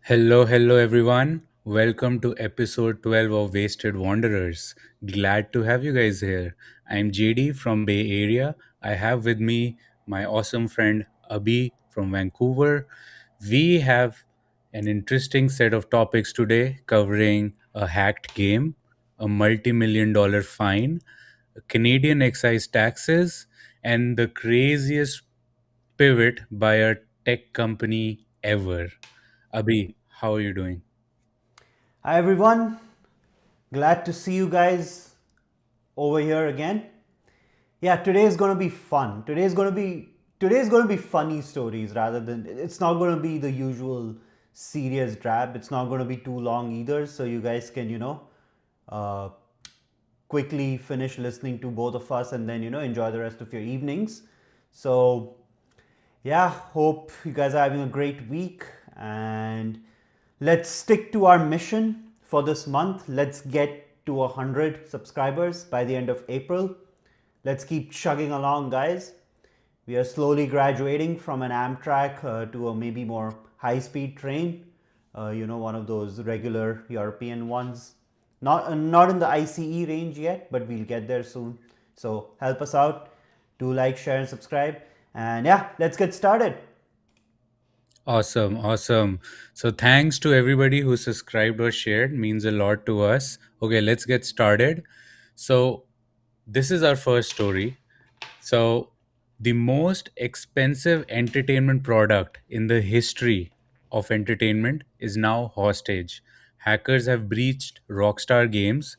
Hello, everyone. Welcome to episode 12 of Wasted Wanderers. Glad to have you guys here. I'm JD from Bay Area. I have with me my awesome friend Abhi from Vancouver. We have an interesting set of topics today covering a hacked game, a multi-million dollar fine, Canadian excise taxes, and the craziest pivot by a tech company ever. Abhi, how are you doing? Hi everyone, glad to see you guys over here again. Yeah, today is going to be fun. Today is going to be funny stories rather than it's not going to be the usual serious drab. It's not going to be too long either, so you guys can uh, quickly finish listening to both of us and then enjoy the rest of your evenings. So yeah, hope you guys are having a great week and let's stick to our mission for this month. Let's get to 100 subscribers by the end of April. Let's keep chugging along, guys. We are slowly graduating from an Amtrak to a maybe more high speed train, one of those regular European ones. Not in the ICE range yet, but we'll get there soon. So help us out. Do like, share, and subscribe. And yeah, let's get started. Awesome. So thanks to everybody who subscribed or shared means a lot to us. Okay, let's get started. So this is our first story. So the most expensive entertainment product in the history of entertainment is now hostage. Hackers have breached Rockstar Games,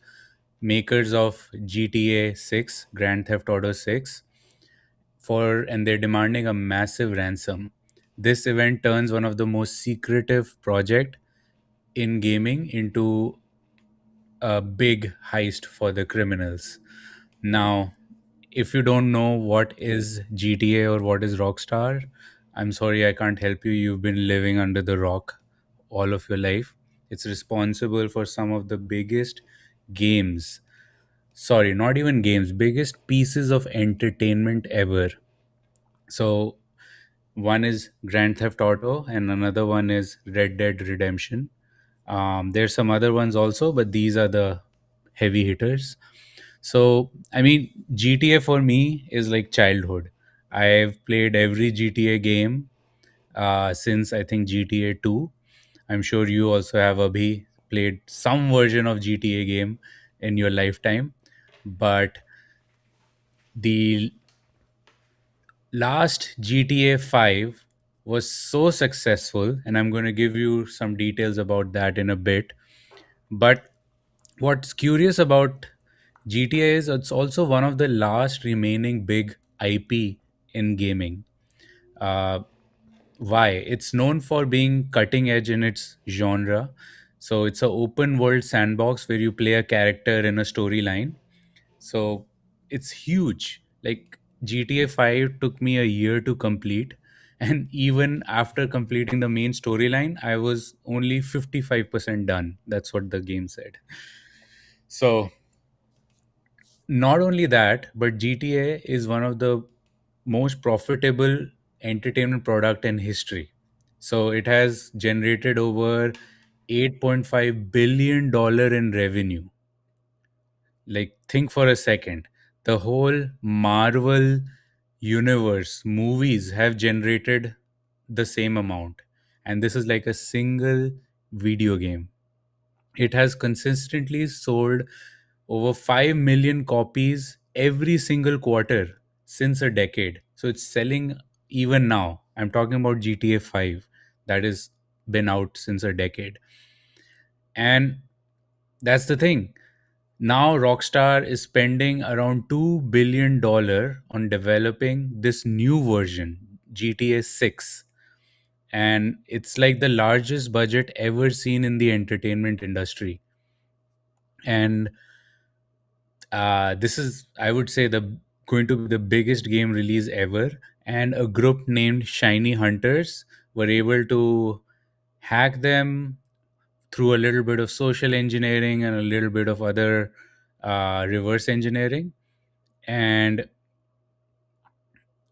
makers of GTA 6, Grand Theft Auto 6, and they're demanding a massive ransom. This event turns one of the most secretive project in gaming into a big heist for the criminals. Now, if you don't know what is GTA or what is Rockstar, I'm sorry I can't help you. You've been living under the rock all of your life. It's responsible for some of the biggest games. Sorry, not even games, biggest pieces of entertainment ever. So one is Grand Theft Auto, and another one is Red Dead Redemption. There's some other ones also, but these are the heavy hitters. So, I mean, GTA for me is like childhood. I've played every GTA game since I think GTA 2. I'm sure you also have, Abhi, played some version of GTA game in your lifetime. But the last GTA 5 was so successful, and I'm going to give you some details about that in a bit. But what's curious about GTA is it's also one of the last remaining big IP in gaming. Uh, why? It's known for being cutting edge in its genre. So it's an open world sandbox where you play a character in a storyline. So it's huge. Like GTA 5 took me a year to complete. And even after completing the main storyline, I was only 55% done. That's what the game said. So, not only that, but GTA is one of the most profitable entertainment product in history. So, it has generated over $8.5 billion in revenue. Like, think for a second. The whole Marvel universe movies have generated the same amount. And this is like a single video game. It has consistently sold over 5 million copies every single quarter since a decade. So it's selling even now. I'm talking about GTA 5 that has been out since a decade. And that's the thing. Now Rockstar is spending around $2 billion on developing this new version, GTA 6. And it's like the largest budget ever seen in the entertainment industry. And this is, I would say, the going to be the biggest game release ever. And a group named ShinyHunters were able to hack them through a little bit of social engineering and a little bit of other reverse engineering. And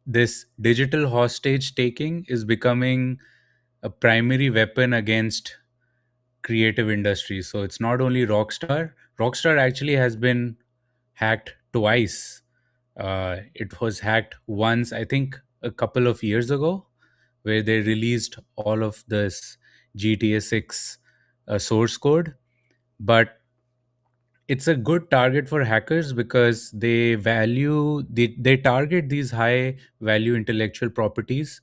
this digital hostage taking is becoming a primary weapon against creative industry. So it's not only Rockstar. Rockstar actually has been hacked twice. It was hacked once, I think, a couple of years ago, where they released all of this GTA 6 source code. But it's a good target for hackers because they target these high value intellectual properties,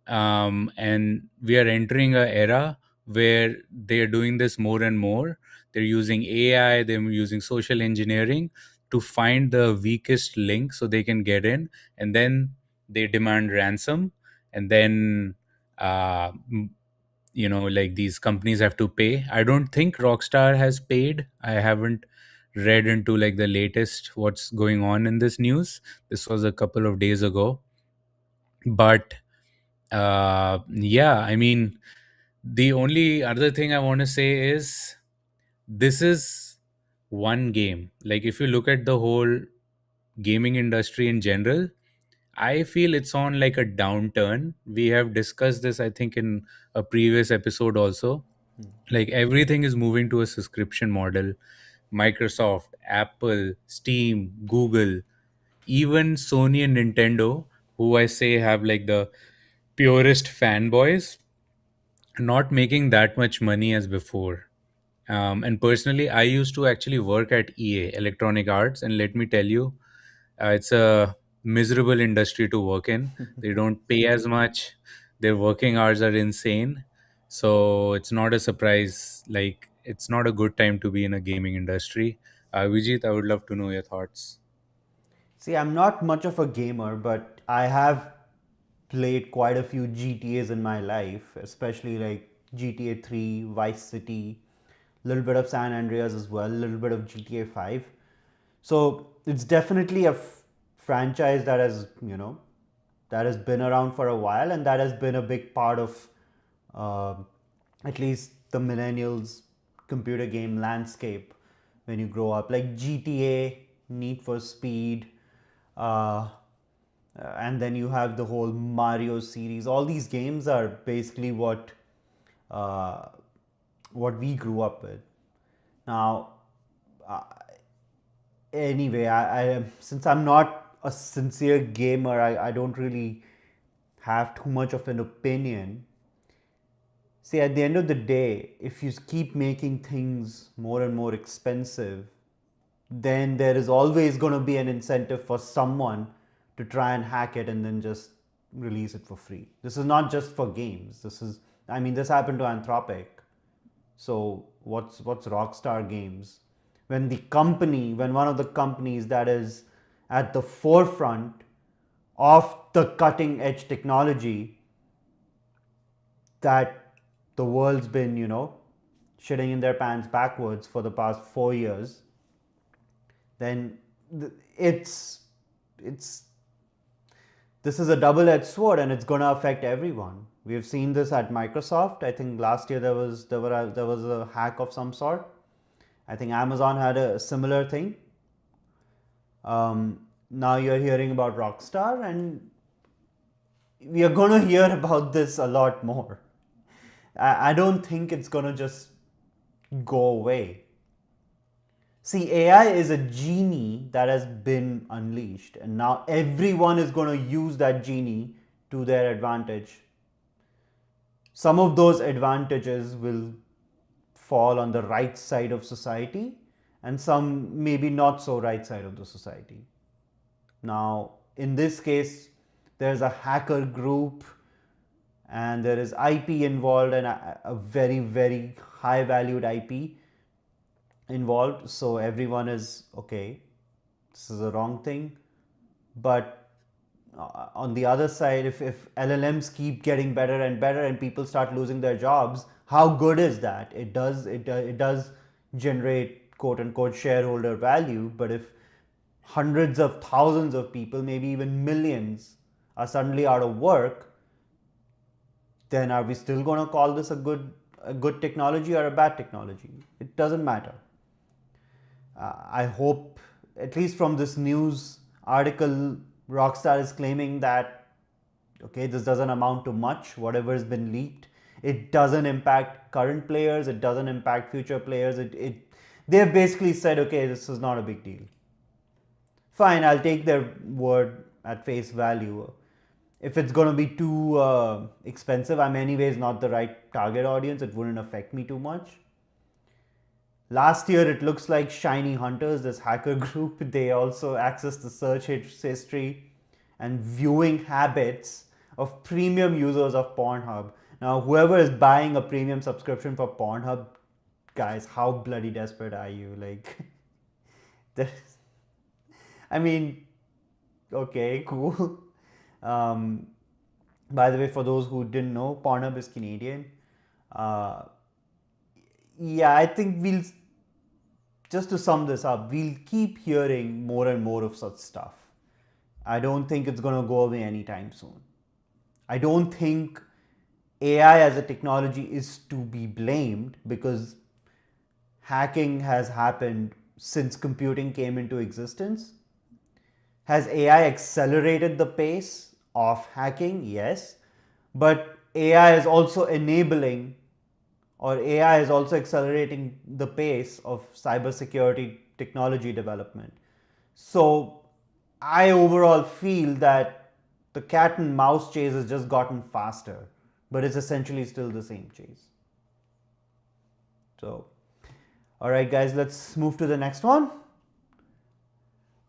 and we are entering a era where they are doing this more and more. They're using AI, they're using social engineering to find the weakest link so they can get in, and then they demand ransom, and then uh, like these companies have to pay. I don't think Rockstar has paid. I haven't read into like the latest what's going on in this news. This was a couple of days ago, but yeah, I mean, the only other thing I want to say is this is one game. Like, if you look at the whole gaming industry in general, I feel it's on like a downturn. We have discussed this, I think, in a previous episode also. Like, everything is moving to a subscription model. Microsoft, Apple, Steam, Google, even Sony and Nintendo, who I say have like the purest fanboys, not making that much money as before. And personally, I used to actually work at EA, Electronic Arts, and let me tell you, it's a miserable industry to work in. They don't pay as much. Their working hours are insane. So it's not a surprise. Like, it's not a good time to be in a gaming industry. Vijit, I would love to know your thoughts. See, I'm not much of a gamer, but I have played quite a few GTAs in my life, especially like GTA 3, Vice City, a little bit of San Andreas as well, a little bit of GTA 5. So it's definitely a franchise that has, that has been around for a while, and that has been a big part of uh, at least the millennials computer game landscape when you grow up, like GTA, Need for Speed, uh, and then you have the whole Mario series. All these games are basically uh, what we grew up with. Now, uh, anyway, I since I'm not a sincere gamer, I don't really have too much of an opinion. See, at the end of the day, if you keep making things more and more expensive, then there is always going to be an incentive for someone to try and hack it and then just release it for free. This is not just for games. I mean, this happened to Anthropic. So what's Rockstar Games? When one of the companies that is at the forefront of the cutting edge technology that the world's been, shitting in their pants backwards for the past 4 years, then it's it's this is a double-edged sword, and it's going to affect everyone. We have seen this at Microsoft. I think last year there was a hack of some sort. I think Amazon had a similar thing. Now you're hearing about Rockstar, and we are going to hear about this a lot more. I don't think it's going to just go away. See, AI is a genie that has been unleashed, and now everyone is going to use that genie to their advantage. Some of those advantages will fall on the right side of society, and some maybe not so right side of the society. Now, in this case, there's a hacker group and there is IP involved, and a very, very high valued IP involved. So everyone is okay, this is a wrong thing. But on the other side, if LLMs keep getting better and better and people start losing their jobs, how good is that? It does generate quote unquote shareholder value, but if hundreds of thousands of people, maybe even millions, are suddenly out of work, then are we still going to call this a good technology or a bad technology? It doesn't matter. I hope, at least from this news article, Rockstar is claiming that okay, this doesn't amount to much, whatever has been leaked. It doesn't impact current players, it doesn't impact future players. They've basically said, okay, this is not a big deal. Fine, I'll take their word at face value. If it's going to be too expensive, I'm anyways not the right target audience. It wouldn't affect me too much. Last year, it looks like ShinyHunters, this hacker group, they also accessed the search history and viewing habits of premium users of Pornhub. Now, whoever is buying a premium subscription for Pornhub, guys, how bloody desperate are you? Like, there's, I mean, okay, cool. Um, by the way, for those who didn't know, Pornhub is Canadian. Uh, yeah, I think we'll just to sum this up, we'll keep hearing more and more of such stuff. I don't think it's going to go away anytime soon. I don't think AI as a technology is to be blamed because hacking has happened since computing came into existence. Has AI accelerated the pace of hacking? Yes. But AI is also enabling or AI is also accelerating the pace of cybersecurity technology development. So I overall feel that the cat and mouse chase has just gotten faster, but it's essentially still the same chase. So, all right, guys, let's move to the next one.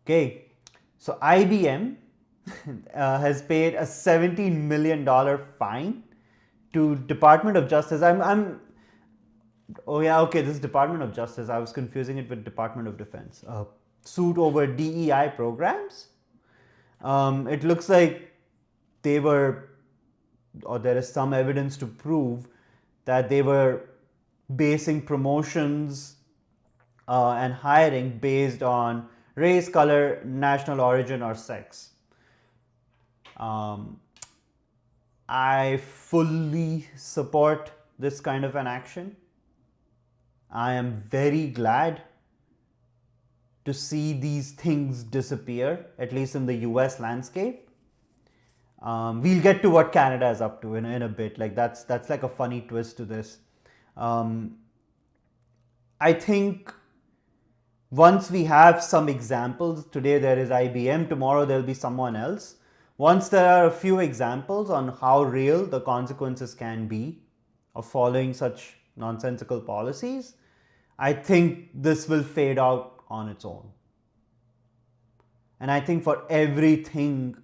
Okay, so IBM has paid a $17 million fine to Department of Justice. Oh yeah, okay. This is Department of Justice. I was confusing it with Department of Defense. Suit over DEI programs. It looks like they were, or there is some evidence to prove that they were basing promotions and hiring based on race, color, national origin, or sex. Um, I fully support this kind of an action. I am very glad to see these things disappear, at least in the US landscape. We'll get to what Canada is up to in a bit. Like that's like a funny twist to this. Um, I think once we have some examples, today there is IBM, tomorrow there'll be someone else. Once there are a few examples on how real the consequences can be of following such nonsensical policies, I think this will fade out on its own. And I think for everything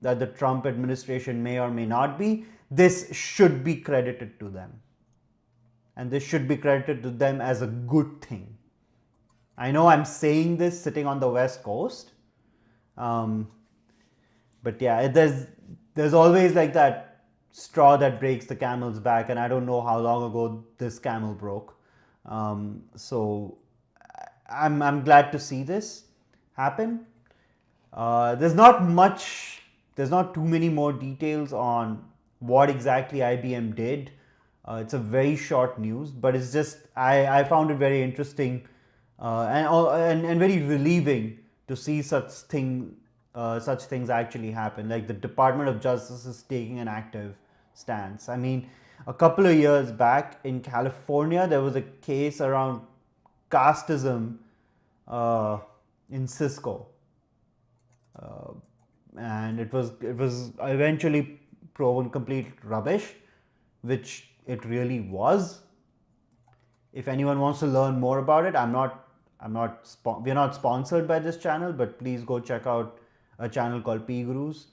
that the Trump administration may or may not be, this should be credited to them. And this should be credited to them as a good thing. I know I'm saying this sitting on the West Coast, um, but yeah, there's always like that straw that breaks the camel's back, and I don't know how long ago this camel broke. So I'm glad to see this happen. There's not much, there's not too many more details on what exactly IBM did. It's a very short news, but it's just, I found it very interesting and very relieving to see such things actually happen. Like the Department of Justice is taking an active stance. I mean, a couple of years back in California, there was a case around casteism uh, in Cisco, uh, and it was eventually proven complete rubbish, which it really was. If anyone wants to learn more about it, we're not sponsored by this channel, but please go check out a channel called P Gurus.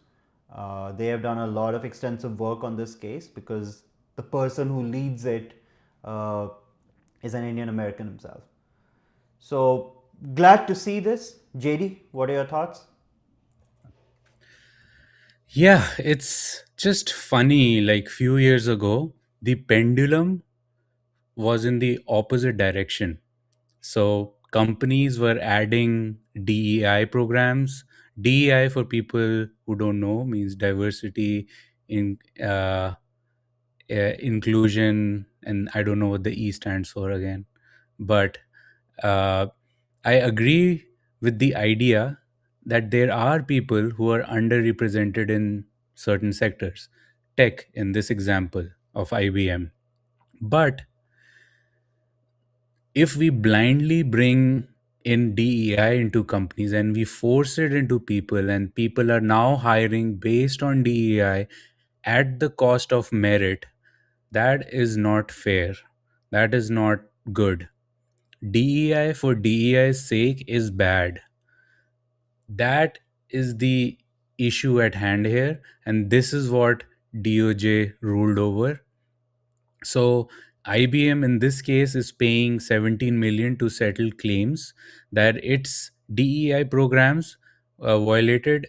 They have done a lot of extensive work on this case because the person who leads it uh, is an Indian American himself. So glad to see this. JD, what are your thoughts? Yeah, it's just funny. Like few years ago, the pendulum was in the opposite direction. So companies were adding DEI programs. DEI, for people who don't know, means diversity, in inclusion, and I don't know what the E stands for again. But uh, I agree with the idea that there are people who are underrepresented in certain sectors. Tech, in this example of IBM. But if we blindly bring in DEI into companies and we force it into people, and people are now hiring based on DEI at the cost of merit, that is not fair. That is not good. DEI for DEI's sake is bad. That is the issue at hand here, and this is what DOJ ruled over. So IBM in this case is paying 17 million to settle claims that its DEI programs violated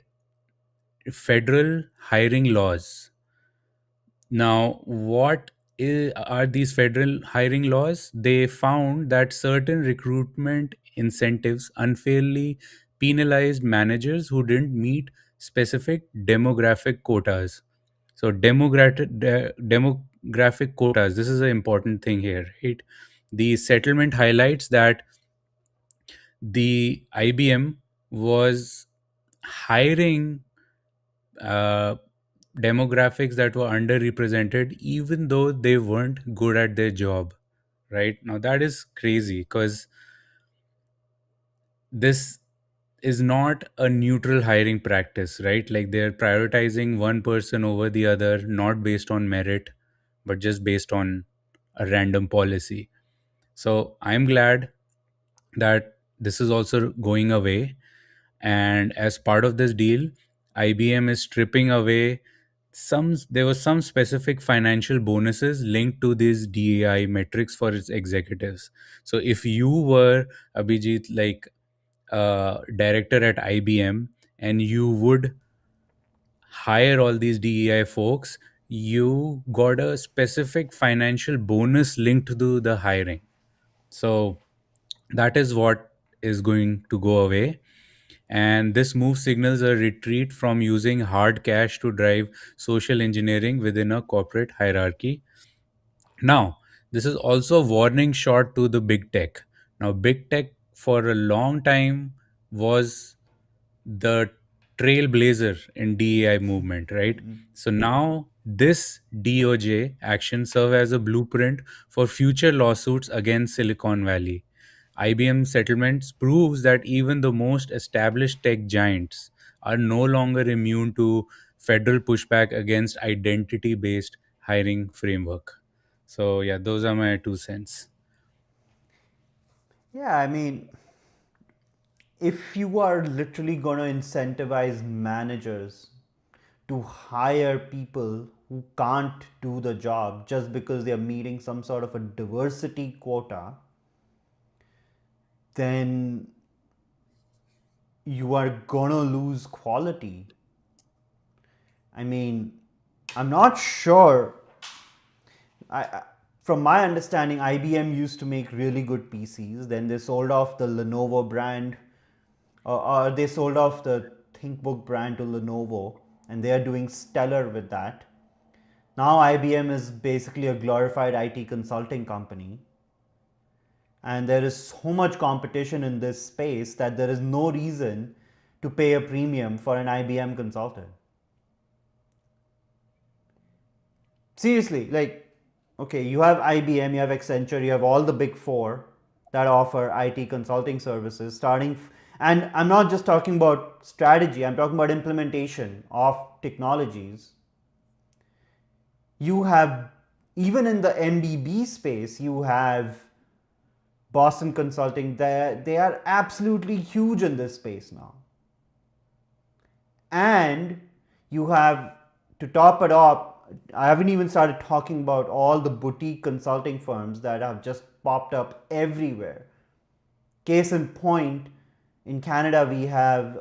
federal hiring laws. Now, are these federal hiring laws? They found that certain recruitment incentives unfairly penalized managers who didn't meet specific demographic quotas. So, demographic quotas, this is an important thing here, right? The settlement highlights that the IBM was hiring uh, demographics that were underrepresented even though they weren't good at their job. Right now, that is crazy because this is not a neutral hiring practice, right? Like they're prioritizing one person over the other, not based on merit, but just based on a random policy. So I'm glad that this is also going away. And as part of this deal, IBM is stripping away there was some specific financial bonuses linked to these DEI metrics for its executives. So if you were Abhijit, like director at IBM, and you would hire all these DEI folks, you got a specific financial bonus linked to the hiring. So that is what is going to go away. And this move signals a retreat from using hard cash to drive social engineering within a corporate hierarchy. Now, this is also a warning shot to the big tech. Now, big tech for a long time was the trailblazer in DEI movement, right? So now this DOJ action serve as a blueprint for future lawsuits against Silicon Valley. IBM settlements proves that even the most established tech giants are no longer immune to federal pushback against identity-based hiring framework. So yeah, those are my 2 cents. Yeah, I mean, if you are literally going to incentivize managers to hire people who can't do the job just because they're meeting some sort of a diversity quota, then you are going to lose quality. I mean, I'm not sure. I, from my understanding, IBM used to make really good PCs. Then they sold off the Lenovo brand, or they sold off the ThinkBook brand to Lenovo, and they are doing stellar with that. Now IBM is basically a glorified IT consulting company, and there is so much competition in this space that there is no reason to pay a premium for an IBM consultant. Seriously, like, okay, you have IBM, you have Accenture, you have all the big four that offer IT consulting services and I'm not just talking about strategy, I'm talking about implementation of technologies. You have, even in the MBB space, you have Boston Consulting. They are absolutely huge in this space now. And you have, to top it off, I haven't even started talking about all the boutique consulting firms that have just popped up everywhere. Case in point, in Canada, we have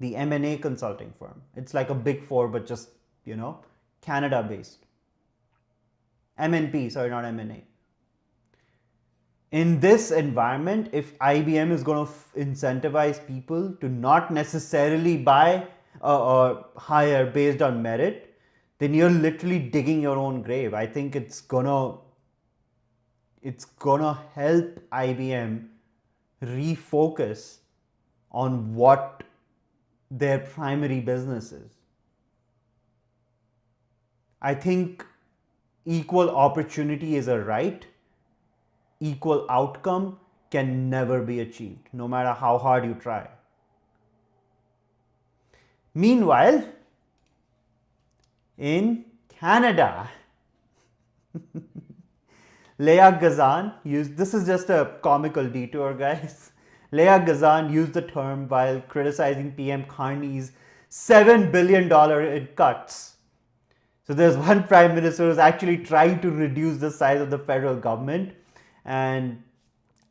the M&A consulting firm. It's like a big four, but just, Canada based. MNP, sorry, not M&A. In this environment, if IBM is going to incentivize people to not necessarily buy or hire based on merit, then you're literally digging your own grave. I think it's gonna help IBM refocus on what their primary business is. I think equal opportunity is a right, equal outcome can never be achieved, no matter how hard you try. Meanwhile, in Canada, Leah Gazan used, this is just a comical detour, guys. Leah Gazan used the term while criticizing PM Carney's $7 billion in cuts. So there's one prime minister who's actually trying to reduce the size of the federal government. And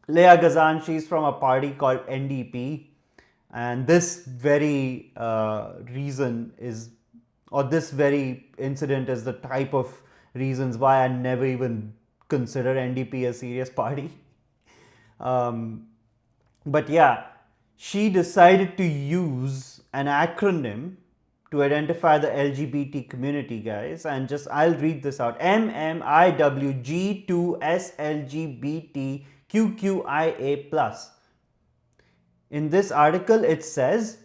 Leah Gazan, she's from a party called NDP. And this very reason is, or this very incident is the type of reasons why I never even consider NDP a serious party. Um, but yeah, she decided to use an acronym to identify the LGBT community, guys. And just, I'll read this out: MMIWG2SLGBTQQIA plus. In this article, it says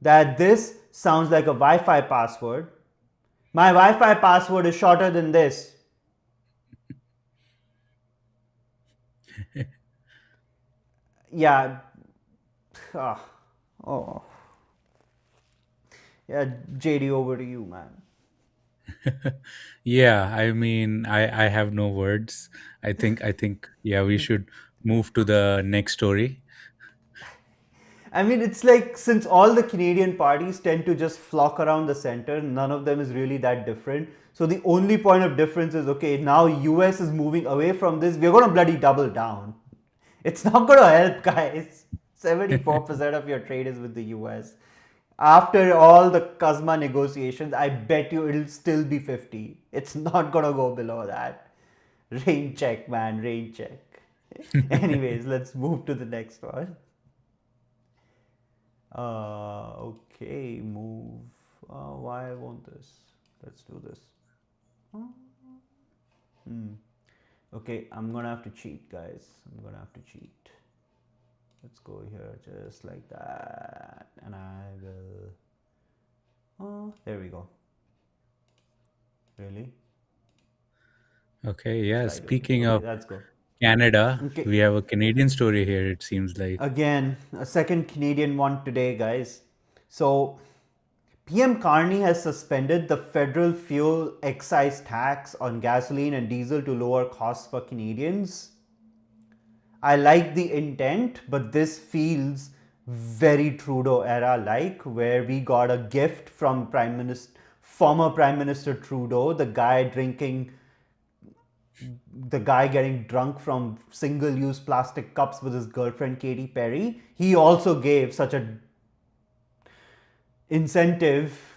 that this sounds like a Wi Fi password. My Wi Fi password is shorter than this. Yeah. Ah, oh. Yeah, JD, over to you, man. Yeah, I mean, I have no words. I think yeah, we should move to the next story. I mean, it's like since all the Canadian parties tend to just flock around the center, none of them is really that different. So the only point of difference is okay, now US is moving away from this. We're going to bloody double down. It's not going to help, guys. 74% of your trade is with the US. After all the CUSMA negotiations, I bet you it'll still be 50. It's not going to go below that. Rain check, man, rain check. Anyways, let's move to the next one. Okay, move. Why won't this? Let's do this. Okay, I'm gonna have to cheat, guys. I'm gonna have to cheat. Let's go here just like that, and I will. Oh, there we go. Really? Okay, yeah. Slide over. Speaking Okay, of let's go. Canada, Okay, we have a Canadian story here, it seems like. again, a second Canadian one today, guys. So, PM Carney has suspended the federal fuel excise tax on gasoline and diesel to lower costs for Canadians. I like the intent, but this feels very Trudeau era like, where we got a gift from former Prime Minister Trudeau, the guy getting drunk from single use plastic cups with his girlfriend Katy Perry. He also gave such a incentive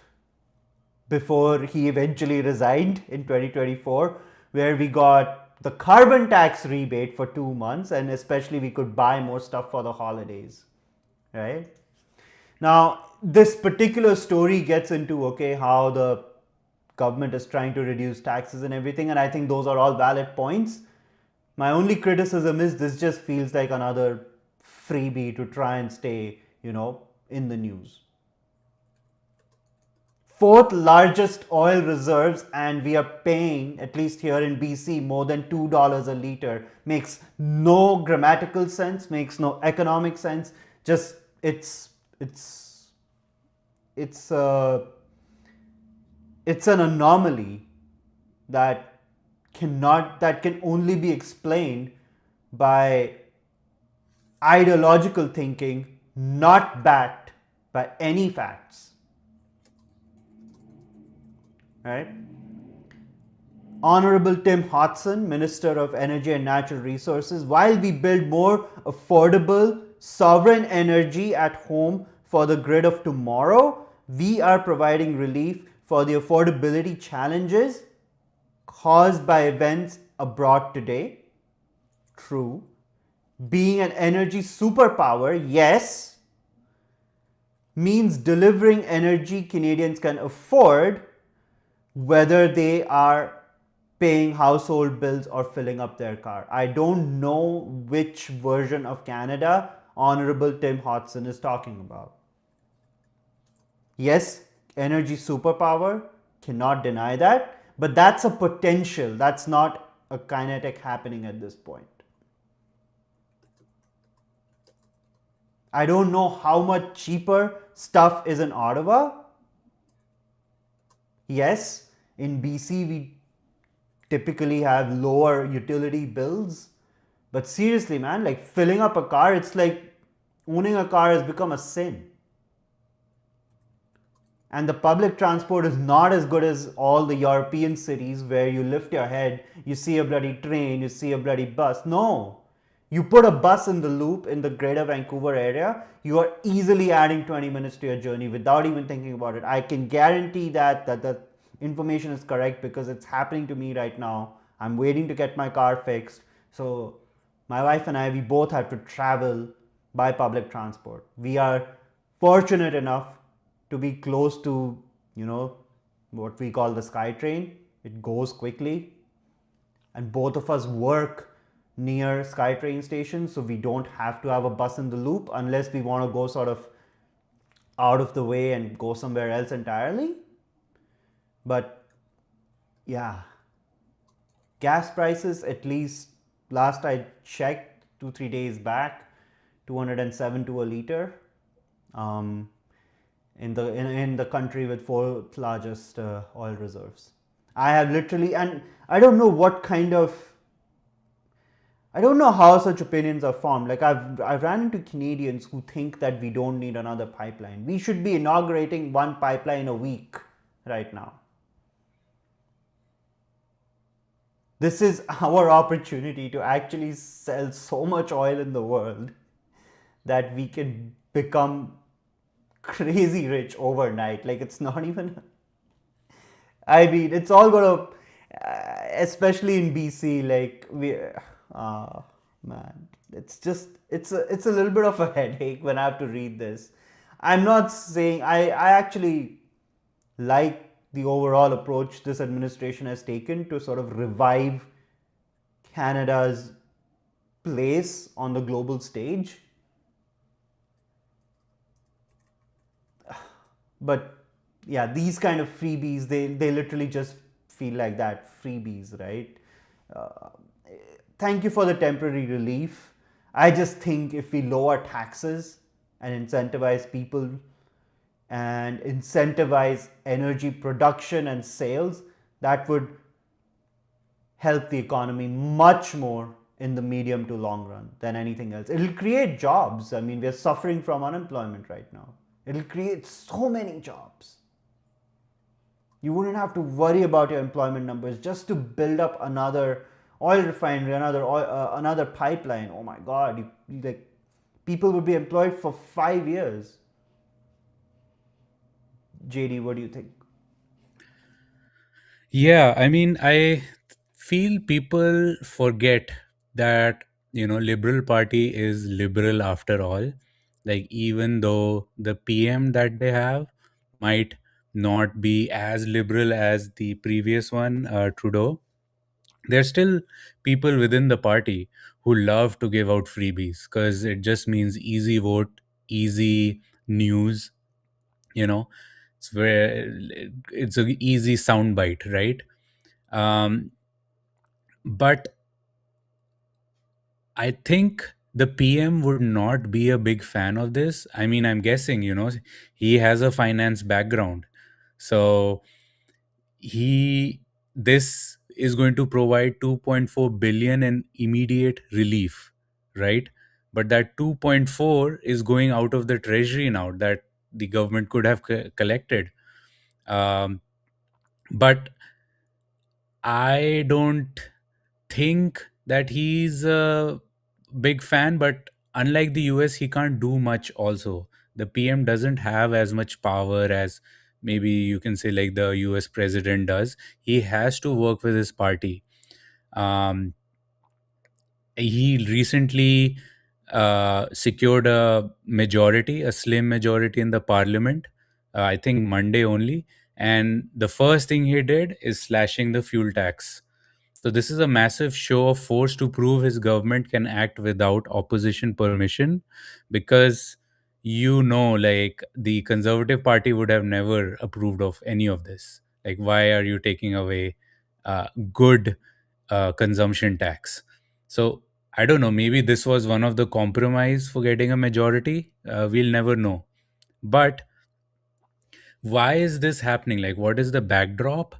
before he eventually resigned in 2024, where we got the carbon tax rebate for 2 months, and especially we could buy more stuff for the holidays, right? Now, this particular story gets into okay, how the government is trying to reduce taxes and everything, and I think those are all valid points. My only criticism is this just feels like another freebie to try and stay, in the news. Fourth largest oil reserves, and we are paying, at least here in BC, more than $2 a liter. Makes no grammatical sense, makes no economic sense. Just it's it's uh, it's an anomaly that that can only be explained by ideological thinking, not backed by any facts. Right? Honorable Tim Hodson, Minister of Energy and Natural Resources, while we build more affordable, sovereign energy at home for the grid of tomorrow, we are providing relief for the affordability challenges caused by events abroad today. True. Being an energy superpower, yes, means delivering energy Canadians can afford, whether they are paying household bills or filling up their car. I don't know which version of Canada Honorable Tim Hodson is talking about. Yes, energy superpower, cannot deny that, But that's a potential. That's not a kinetic happening at this point. I don't know how much cheaper stuff is in Ottawa. Yes, in BC we typically have lower utility bills. But seriously, man, like filling up a car, it's like owning a car has become a sin. And the public transport is not as good as all the European cities where you lift your head, you see a bloody train, you see a bloody bus. No. You put a bus in the loop in the greater Vancouver area, you are easily adding 20 minutes to your journey without even thinking about it. I can guarantee that the information is correct because it's happening to me right now. I'm waiting to get my car fixed. So my wife and I, we both have to travel by public transport. We are fortunate enough to be close to, you know, what we call the SkyTrain. It goes quickly, and both of us work near SkyTrain stations, so we don't have to have a bus in the loop unless we want to go sort of out of the way and go somewhere else entirely. But yeah, gas prices, at least last I checked 2 3 days back, 207 to a liter. Um, in the country with fourth largest oil reserves. I have literally, and I don't know what kind of, I don't know how such opinions are formed. Like I've ran into Canadians who think that we don't need another pipeline. We should be inaugurating one pipeline a week right now. This is our opportunity to actually sell so much oil in the world that we can become crazy rich overnight. Like it's not even, I mean, it's all gonna, especially in BC, like man, it's just, it's a little bit of a headache when I have to read this. I'm not saying, I actually like the overall approach this administration has taken to sort of revive Canada's place on the global stage. But yeah, these kind of freebies, they literally just feel like that, freebies, right? uh, Thank you for the temporary relief. I just think if we lower taxes and incentivize people and incentivize energy production and sales, that would help the economy much more in the medium to long run than anything else. It'll create jobs. I mean, we're suffering from unemployment right now. It'll create so many jobs. You wouldn't have to worry about your employment numbers just to build up another oil refinery, another pipeline. Oh my God! Like people would be employed for 5 years. JD, what do you think? Yeah, I mean, I feel people forget that, Liberal Party is liberal after all. Like, even though the PM that they have might not be as liberal as the previous one, Trudeau, there's still people within the party who love to give out freebies because it just means easy vote, easy news, you know. It's where it's an easy soundbite, right? Um, but I think the PM would not be a big fan of this. I mean, I'm guessing, he has a finance background. So he this is going to provide 2.4 billion in immediate relief, right? But that 2.4 is going out of the treasury now that the government could have collected. Um, but I don't think that he's a big fan, but unlike the US, he can't do much also. The PM doesn't have as much power as maybe you can say like the US president does. He has to work with his party. Um, he recently secured a majority, a slim majority in the parliament, I think Monday only. And the first thing he did is slashing the fuel tax. So this is a massive show of force to prove his government can act without opposition permission, because like the Conservative Party would have never approved of any of this. Like, why are you taking away? good consumption tax. So I don't know. Maybe this was one of the compromise for getting a majority. We'll never know. But why is this happening? Like, what is the backdrop?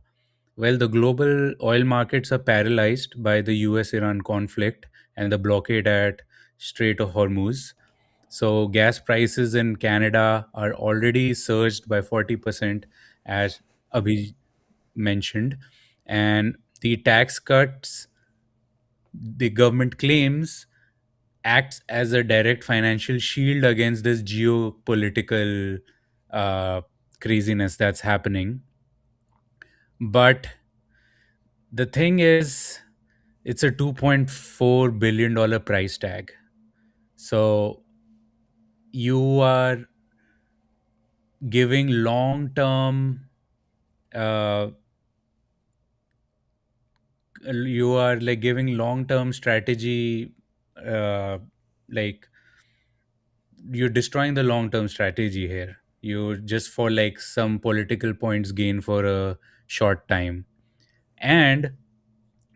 Well, the global oil markets are paralyzed by the US Iran conflict and the blockade at Strait of Hormuz. So, gas prices in Canada are already surged by 40%, as Abhi mentioned. And the tax cuts the government claims acts as a direct financial shield against this geopolitical uh, craziness that's happening. But the thing is, it's a $2.4 billion price tag. So you are giving long term, uh, you are like giving long term strategy, uh, like you're destroying the long term strategy here. You just for like some political points gain for a short time. And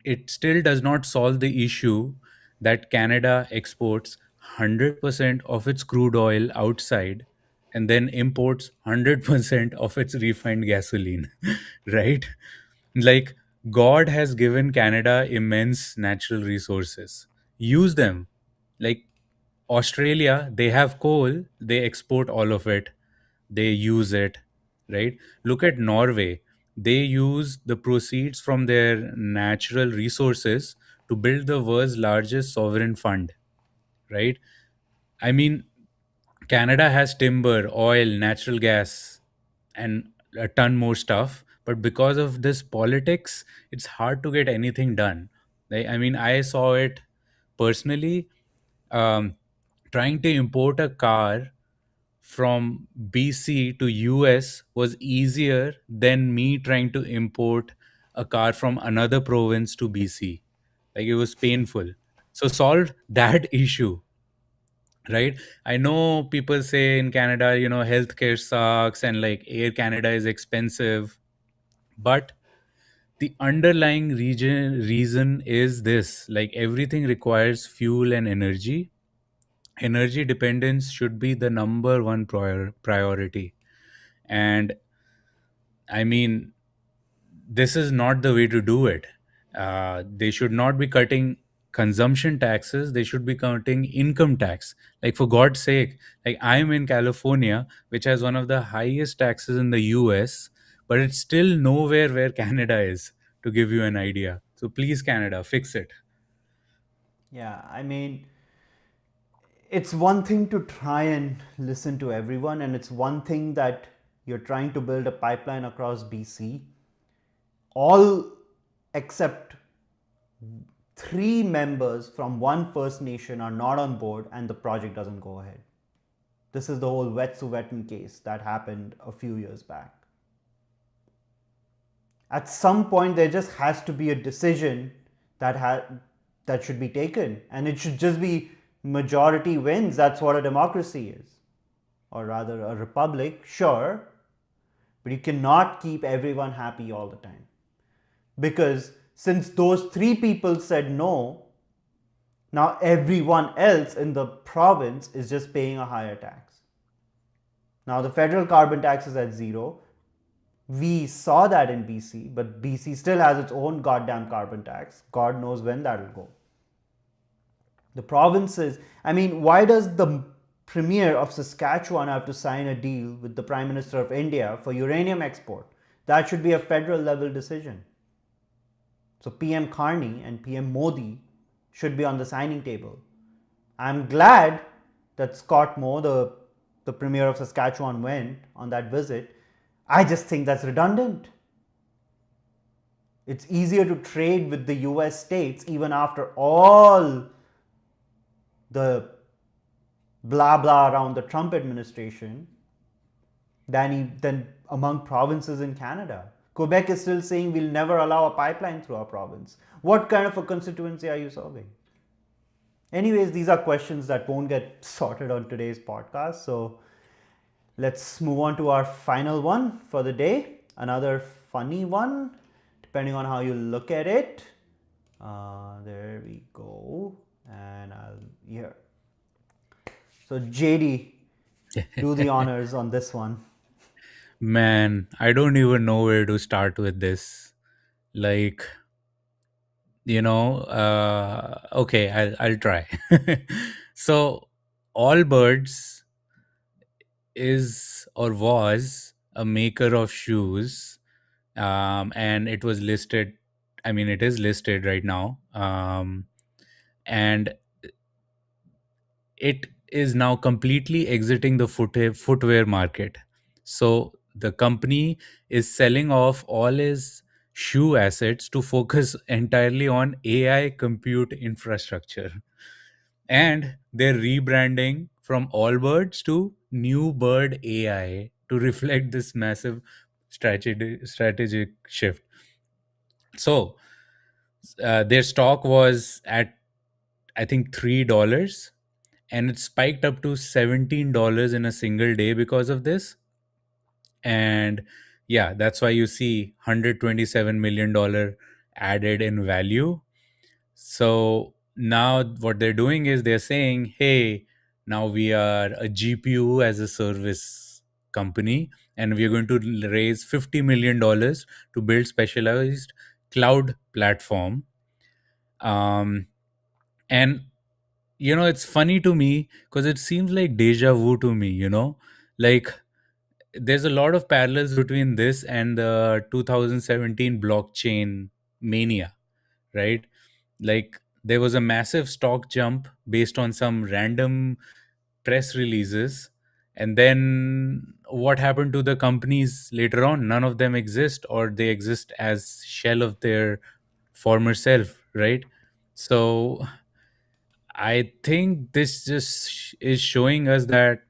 it still does not solve the issue that Canada exports 100% of its crude oil outside and then imports 100% of its refined gasoline, right? Like, God has given Canada immense natural resources. Use them. Like, Australia, they have coal, they export all of it, they use it, right? Look at Norway. They use the proceeds from their natural resources to build the world's largest sovereign fund, right? I mean, Canada has timber, oil, natural gas, and a ton more stuff. But because of this politics, it's hard to get anything done. I mean, I saw it personally. Um, Trying to import a car from BC to US was easier than me trying to import a car from another province to BC. Like, it was painful. So solve that issue, right? I know people say in Canada, healthcare sucks and like Air Canada is expensive, but the underlying reason is this: like, everything requires fuel and energy. Energy dependence should be the number one priority. And I mean, this is not the way to do it. They should not be cutting consumption taxes, they should be cutting income tax. Like, for God's sake, like, I'm in California, which has one of the highest taxes in the US, but it's still nowhere where Canada is, to give you an idea. So please, Canada, fix it. Yeah, I mean, it's one thing to try and listen to everyone, and it's one thing that you're trying to build a pipeline across BC. All except three members from one First Nation are not on board, and the project doesn't go ahead. This is the whole Wet'suwet'en case that happened a few years back. At some point, there just has to be a decision that should be taken, and it should just be majority wins. That's what a democracy is, or rather, a republic. Sure, but you cannot keep everyone happy all the time, because since those three people said no, now everyone else in the province is just paying a higher tax. Now the federal carbon tax is at zero. We saw that in BC, but BC still has its own goddamn carbon tax. God knows when that'll go. The provinces, I mean, why does the premier of Saskatchewan have to sign a deal with the Prime Minister of India for uranium export? That should be a federal level decision. So PM Carney and PM Modi should be on the signing table. I'm glad that Scott Moe, the Premier of Saskatchewan, went on that visit. I just think that's redundant. It's easier to trade with the US states even after all the blah blah around the Trump administration than among provinces in Canada. Quebec is still saying we'll never allow a pipeline through our province. What kind of a constituency are you serving? Anyways, these are questions that won't get sorted on today's podcast. So let's move on to our final one for the day. Another funny one. depending on how you look at it. There we go. And I'll here. So JD, do the honors on this one. Man, I don't even know where to start with this. Like, okay, I'll try. So, Allbirds is or was a maker of shoes, and it was listed. I mean, it is listed right now, and it is now completely exiting the footwear market. So the company is selling off all its shoe assets to focus entirely on AI compute infrastructure. And they're rebranding from Allbirds to New Bird AI to reflect this massive strategic shift. So their stock was at, I think, $3, and it spiked up to $17 in a single day because of this. And yeah, that's why you see $127 million added in value. So now what they're doing is they're saying, hey, now we are a GPU as a service company, and we're going to raise $50 million to build specialized cloud platform. Um, and it's funny to me because it seems like deja vu to me, like there's a lot of parallels between this and the 2017 blockchain mania, right? Like there was a massive stock jump based on some random press releases, and then what happened to the companies later on? None of them exist, or they exist as shell of their former self, right? So I think this just is showing us that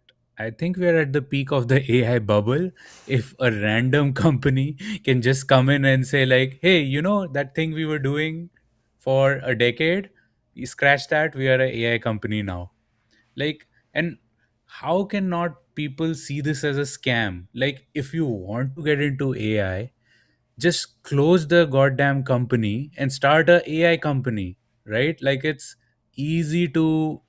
I think we're at the peak of the AI bubble. If a random company can just come in and say, like, hey, that thing we were doing for a decade, you scratch that, we are an AI company now. Like, and how can not people see this as a scam? Like, if you want to get into AI, just close the goddamn company and start a AI company, right? Like, it's easy to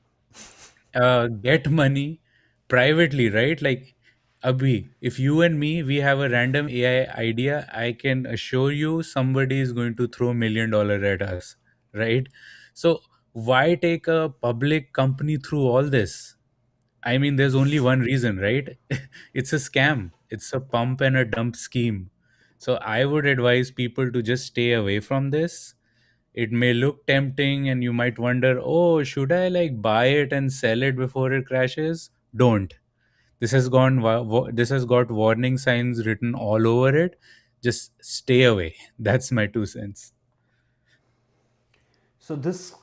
get money privately, right? Like, Abhi, if you and me, we have a random AI idea, I can assure you somebody is going to throw $1 million at us, right? So, why take a public company through all this? I mean, there's only one reason, right? It's a scam, it's a pump and a dump scheme. So, I would advise people to just stay away from this. It may look tempting and you might wonder, oh, should I like buy it and sell it before it crashes? Don't. This has got warning signs written all over it. Just stay away. That's my 2 cents. So this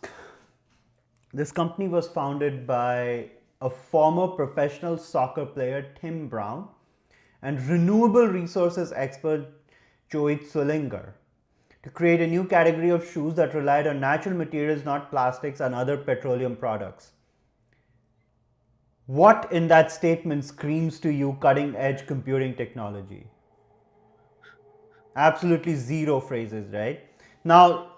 company was founded by a former professional soccer player, Tim Brown, and renewable resources expert, Joey Zwillinger, to create a new category of shoes that relied on natural materials, not plastics and other petroleum products. What in that statement screams to you cutting edge computing technology? Absolutely zero phrases, right? Now,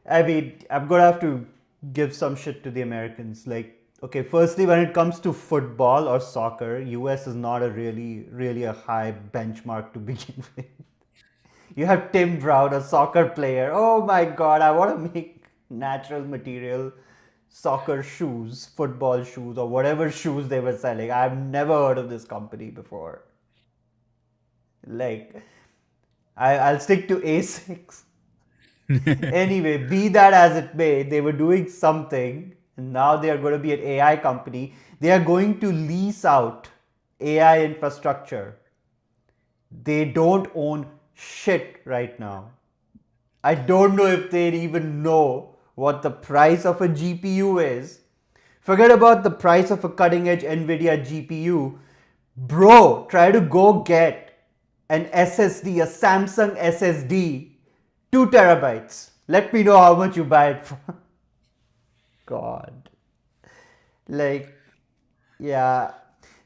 I mean, I'm gonna have to give some shit to the Americans. Like, okay, firstly, when it comes to football or soccer, US is not a really a high benchmark to begin with. You have Tim Brown, a soccer player. Oh my god, I want to make natural material soccer shoes, football shoes, or whatever shoes they were selling. I've never heard of this company before. Like, I'll stick to A6. Anyway, be that as it may, they were doing something, and now they are going to be an AI company. They are going to lease out AI infrastructure. They don't own shit right now. I don't know if they even know what the price of a GPU is. Forget about the price of a cutting edge NVIDIA GPU. Bro, try to go get an SSD, a Samsung SSD, 2 terabytes. Let me know how much you buy it for. God. Like, yeah.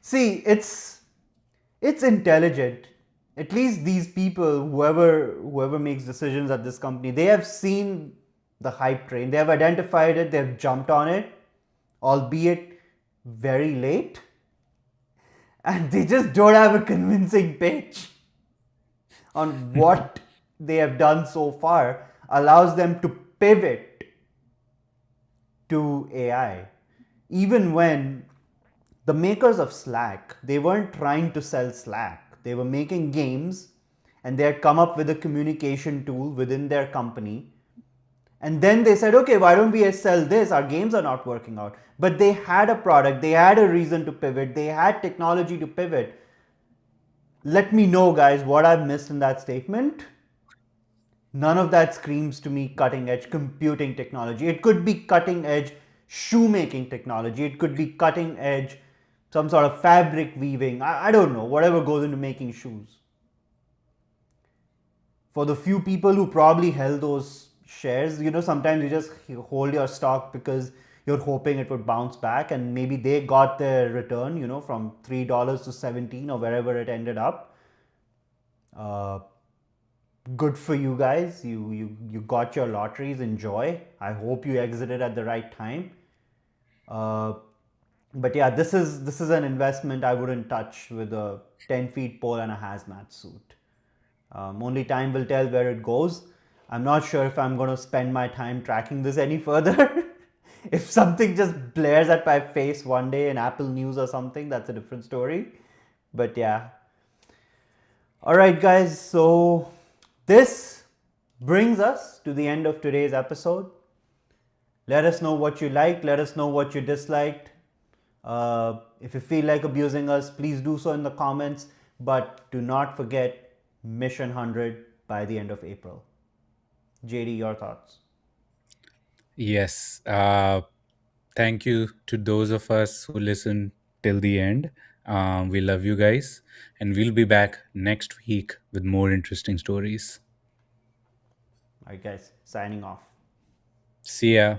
See, it's intelligent. at least these people, whoever makes decisions at this company, they have seen the hype train. They have identified it. They've jumped on it, albeit very late, and they just don't have a convincing pitch on what they have done so far allows them to pivot to AI. Even when the makers of Slack, they weren't trying to sell Slack. They were making games and they had come up with a communication tool within their company. And then they said, okay, why don't we sell this? Our games are not working out. But they had a product, they had a reason to pivot, they had technology to pivot. Let me know, guys, what I've missed in that statement. None of that screams to me cutting edge computing technology. It could be cutting edge shoemaking technology. It could be cutting edge some sort of fabric weaving. I don't know, whatever goes into making shoes. For the few people who probably held those shares, sometimes you just hold your stock because you're hoping it would bounce back, and maybe they got their return, from $3 to 17 or wherever it ended up. Uh, Good for you guys. You got your lotteries. Enjoy. I hope you exited at the right time. Uh, but yeah, this is an investment I wouldn't touch with a 10 feet pole and a hazmat suit. Only time will tell where it goes. I'm not sure if I'm going to spend my time tracking this any further. If something just blares at my face one day in Apple News or something, that's a different story. But yeah, all right, guys. So this brings us to the end of today's episode. Let us know what you liked. Let us know what you disliked. If you feel like abusing us, please do so in the comments. But do not forget Mission 100 by the end of April. JD, your thoughts? Yes. Thank you to those of us who listen till the end. We love you guys, and we'll be back next week with more interesting stories. All right, guys, signing off. See ya.